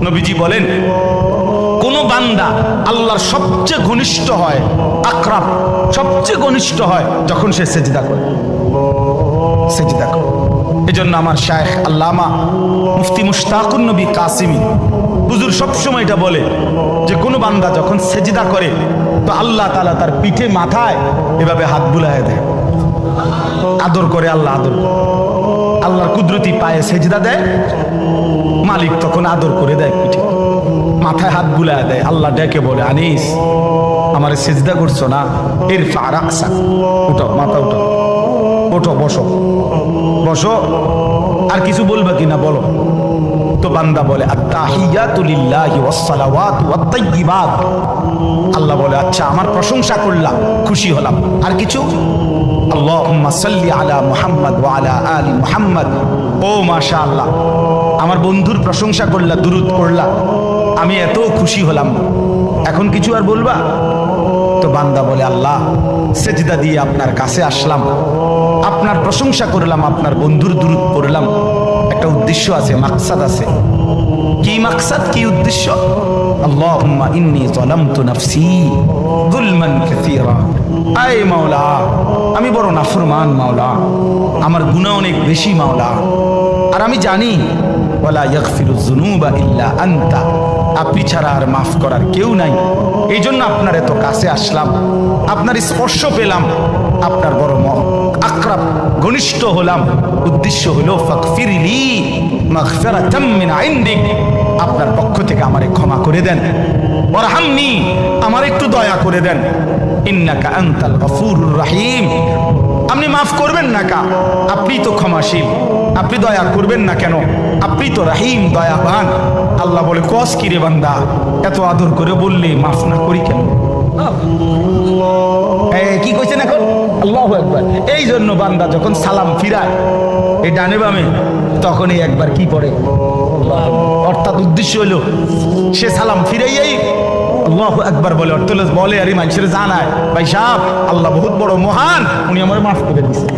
নবীজি বলেন কোন বান্দা আল্লাহর সবচেয়ে ঘনিষ্ঠ হয়, আকরাব সবচেয়ে ঘনিষ্ঠ হয় যখন সে সেজদা করে। সেজদা করে। এজন্য আমার শায়েখ আল্লামা মুফতি মুশতাকুন নবী কাসিমি হুজুর সবসময় এটা বলে যে কোন বান্দা যখন সেজদা করে তো আল্লাহ তাআলা তার পিঠে মাথায় এভাবে হাত বুলায় দেয়, আদর করে। আল্লাহ আদর করে, আল্লাহর কুদরতি পায়ে সেজদা দেয়, মালিক তখন আদর করে দেয়, পিঠে মাথায় হাত বুলায় দেয়। আল্লাহ ডেকে বলে, আনিস আমারে সেজদা করছো না, ইরফা রাসাক, উঠো, মাথা উঠো, ওঠো, বসো বসো। আর কিছু বলবা কিনা বলো। তো বান্দা বলে আত্তাহিয়াতু লিল্লাহি ওয়াস সালাওয়াতু ওয়াত তাইয়্যিবাত। আল্লাহ বলে আচ্ছা আমার প্রশংসা করলাম, খুশি হলাম, আর কিছু? আল্লাহুম্মা সাল্লি আলা মুহাম্মদ ওয়া আলা আলি মুহাম্মদ। ও মাশাআল্লাহ, আমার বন্ধুর প্রশংসা করলা, দুরূদ পড়লা, আমি এত খুশি হলাম, এখন কিছু আর বলবা? তো বান্দা বলে আল্লাহ সেজদা দিয়ে আপনার কাছে আসলাম, আপনার প্রশংসা করলাম, আপনার বন্ধুর দুরূদ পড়লাম, একটা উদ্দেশ্য আছে, মাকসাদ আছে। কি মাকসাদ, কি উদ্দেশ্য? আল্লাহুম্মা ইন্নী যালামতু নাফসি যুলমান কাসীরা। আয় মাওলা, আমি বড় নাফরমান মাওলা, আমার গুনাহ অনেক বেশি মাওলা, আর আমি জানি ওয়ালা ইয়াগফিরুয যুনুবা ইল্লা আনতা, আপনি ছাড়া আর মাফ করার কেউ নাই। এই জন্য আপনার এত কাছে আসলাম, আপনার স্পর্শ পেলাম, আপনার বড় আকরাব ঘনিষ্ঠ হলাম। উদ্দেশ্য হলো ফাগফিরলি মাগফিরাতাম মিন ইনদিক, আপনার পক্ষ থেকে আমারে ক্ষমা করে দেন, ওয়ারহামনি, আমার একটু দয়া করে দেন, ইন্নাকা আনতাল গফুরুর রহিম, আপনি মাফ করবেন না কা, আপনি তো ক্ষমাশীল, আপনি দয়া করবেন না কেন, আপনি তো রহিম, দয়াবান। আল্লাহ বলে কস কি রে বান্দা, এত আদর করে বললে মাফ না করি কেন? কি কইছেন এখন? আল্লাহু আকবার। এই জন্য বান্দা যখন সালাম ফিরায় এই ডানে বামে, তখনই একবার কি পড়ে, অর্থাৎ উদ্দেশ্য হলো সে সালাম ফিরাইয়াই আল্লাহু আকবার বলে, অর্থ বলে আরে মানুষের জানায় ভাই সাহেব আল্লাহ বহুত বড় মহান, উনি আমার মাফ করে দিচ্ছেন।